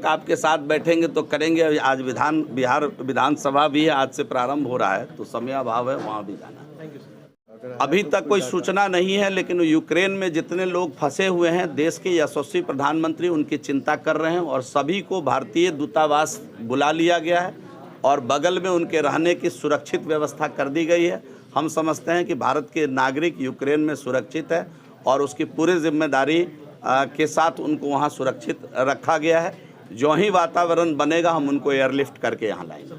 आपके साथ बैठेंगे तो करेंगे। आज बिहार विधानसभा भी आज से प्रारंभ हो रहा है, तो समय अभाव है, वहाँ भी जाना। अभी तक कोई सूचना नहीं है, लेकिन यूक्रेन में जितने लोग फंसे हुए हैं, देश के यशस्वी प्रधानमंत्री उनकी चिंता कर रहे हैं और सभी को भारतीय दूतावास बुला लिया गया है और बगल में उनके रहने की सुरक्षित व्यवस्था कर दी गई है। हम समझते हैं कि भारत के नागरिक यूक्रेन में सुरक्षित है और उसकी पूरी जिम्मेदारी के साथ उनको वहाँ सुरक्षित रखा गया है। जो ही वातावरण बनेगा हम उनको एयरलिफ्ट करके यहाँ लाएंगे।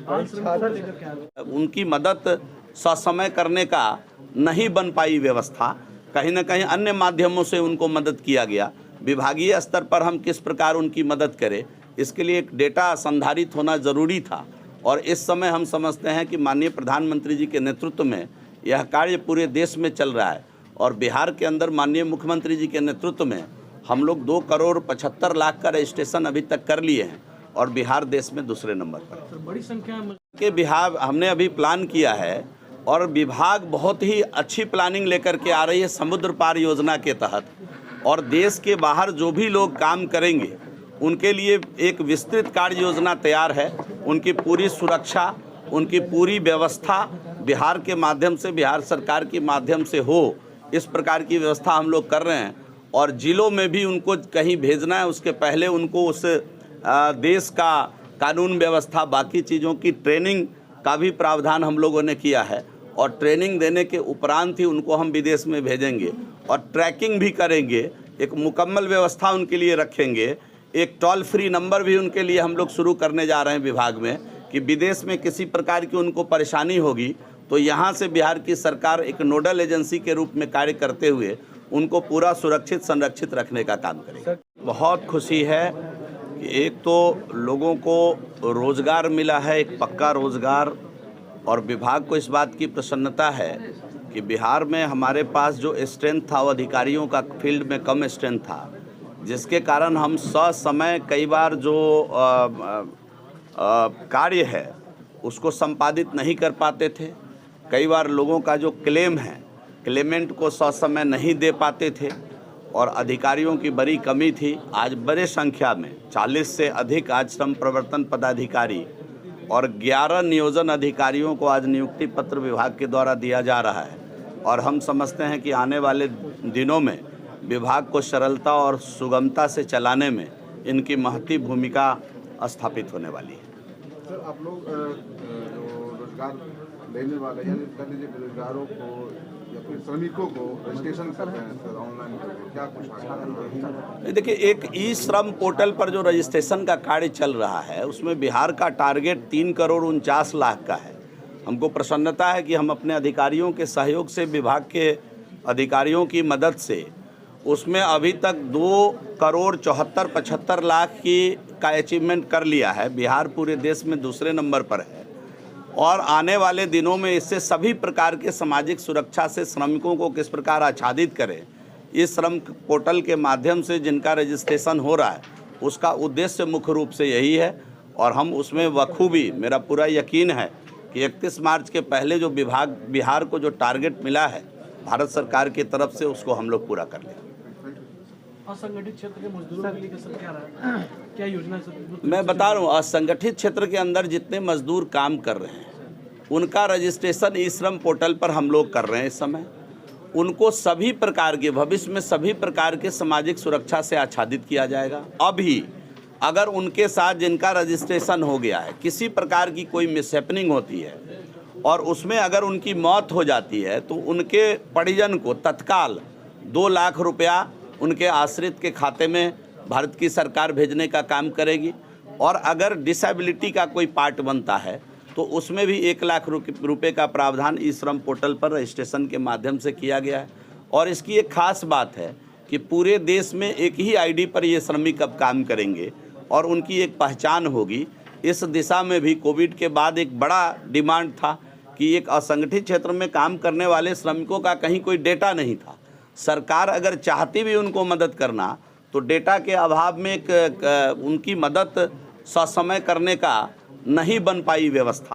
उनकी मदद ससमय करने का नहीं बन पाई व्यवस्था, कहीं ना कहीं अन्य माध्यमों से उनको मदद किया गया। विभागीय स्तर पर हम किस प्रकार उनकी मदद करें, इसके लिए एक डेटा संधारित होना ज़रूरी था और इस समय हम समझते हैं कि माननीय प्रधानमंत्री जी के नेतृत्व में यह कार्य पूरे देश में चल रहा है और बिहार के अंदर माननीय मुख्यमंत्री जी के नेतृत्व में हम लोग 2,75,00,000 का रजिस्ट्रेशन अभी तक कर लिए हैं और बिहार देश में दूसरे नंबर पर। बड़ी संख्या के बिहार हमने अभी प्लान किया है और विभाग बहुत ही अच्छी प्लानिंग लेकर के आ रही है समुद्र पार योजना के तहत, और देश के बाहर जो भी लोग काम करेंगे उनके लिए एक विस्तृत कार्य योजना तैयार है। उनकी पूरी सुरक्षा, उनकी पूरी व्यवस्था बिहार के माध्यम से, बिहार सरकार के माध्यम से हो, इस प्रकार की व्यवस्था हम लोग कर रहे हैं। और जिलों में भी उनको कहीं भेजना है, उसके पहले उनको उस देश का कानून व्यवस्था, बाकी चीज़ों की ट्रेनिंग का भी प्रावधान हम लोगों ने किया है और ट्रेनिंग देने के उपरांत ही उनको हम विदेश में भेजेंगे और ट्रैकिंग भी करेंगे। एक मुकम्मल व्यवस्था उनके लिए रखेंगे। एक टोल फ्री नंबर भी उनके लिए हम लोग शुरू करने जा रहे हैं विभाग में, कि विदेश में किसी प्रकार की उनको परेशानी होगी तो यहाँ से बिहार की सरकार एक नोडल एजेंसी के रूप में कार्य करते हुए उनको पूरा सुरक्षित संरक्षित रखने का काम करेंगे। बहुत खुशी है कि एक तो लोगों को रोज़गार मिला है, एक पक्का रोज़गार, और विभाग को इस बात की प्रसन्नता है कि बिहार में हमारे पास जो स्ट्रेंथ था वो अधिकारियों का फील्ड में कम स्ट्रेंथ था, जिसके कारण हम ससमय कई बार जो कार्य है उसको संपादित नहीं कर पाते थे। कई बार लोगों का जो क्लेम है, क्लेमेंट को ससमय नहीं दे पाते थे और अधिकारियों की बड़ी कमी थी। आज बड़े संख्या में 40 से अधिक आज श्रम प्रवर्तन पदाधिकारी और 11 नियोजन अधिकारियों को आज नियुक्ति पत्र विभाग के द्वारा दिया जा रहा है और हम समझते हैं कि आने वाले दिनों में विभाग को सरलता और सुगमता से चलाने में इनकी महती भूमिका स्थापित होने वाली है। सर, आप लोग जो रोजगार लेने वाले यानी कर लीजिए बेरोजगारों को या फिर श्रमिकों को रजिस्ट्रेशन करते हैं सर ऑनलाइन, क्या कुछ आगे? देखिए, एक ई श्रम पोर्टल पर जो रजिस्ट्रेशन का कार्य चल रहा है उसमें बिहार का टारगेट 3,49,00,000 का है। हमको प्रसन्नता है कि हम अपने अधिकारियों के सहयोग से, विभाग के अधिकारियों की मदद से उसमें अभी तक 2,74,75,00,000 का अचीवमेंट कर लिया है। बिहार पूरे देश में दूसरे नंबर पर है और आने वाले दिनों में इससे सभी प्रकार के सामाजिक सुरक्षा से श्रमिकों को किस प्रकार आच्छादित करें, इस श्रम पोर्टल के माध्यम से जिनका रजिस्ट्रेशन हो रहा है उसका उद्देश्य मुख्य रूप से यही है और हम उसमें बखूबी, मेरा पूरा यकीन है कि 31 मार्च के पहले जो बिहार को जो टारगेट मिला है भारत सरकार की तरफ से, उसको हम लोग पूरा कर लेंगे। असंगठित क्षेत्र के मजदूरों के लिए क्या योजना है? मैं बता रहा हूँ, असंगठित क्षेत्र के अंदर जितने मजदूर काम कर रहे हैं उनका रजिस्ट्रेशन ई श्रम पोर्टल पर हम लोग कर रहे हैं इस समय। उनको सभी प्रकार के, भविष्य में सभी प्रकार के सामाजिक सुरक्षा से आच्छादित किया जाएगा। अभी अगर उनके साथ जिनका रजिस्ट्रेशन हो गया है किसी प्रकार की कोई मिसहैपनिंग होती है और उसमें अगर उनकी मौत हो जाती है तो उनके परिजन को तत्काल 2 लाख रुपया उनके आश्रित के खाते में भारत की सरकार भेजने का काम करेगी और अगर डिसेबिलिटी का कोई पार्ट बनता है तो उसमें भी 1 लाख रुपए का प्रावधान ई श्रम पोर्टल पर रजिस्ट्रेशन के माध्यम से किया गया है। और इसकी एक खास बात है कि पूरे देश में एक ही आईडी पर ये श्रमिक अब काम करेंगे और उनकी एक पहचान होगी। इस दिशा में भी कोविड के बाद एक बड़ा डिमांड था कि एक असंगठित क्षेत्र में काम करने वाले श्रमिकों का कहीं कोई डेटा नहीं था। सरकार अगर चाहती भी उनको मदद करना तो डेटा के अभाव में उनकी मदद ससमय करने का नहीं बन पाई व्यवस्था।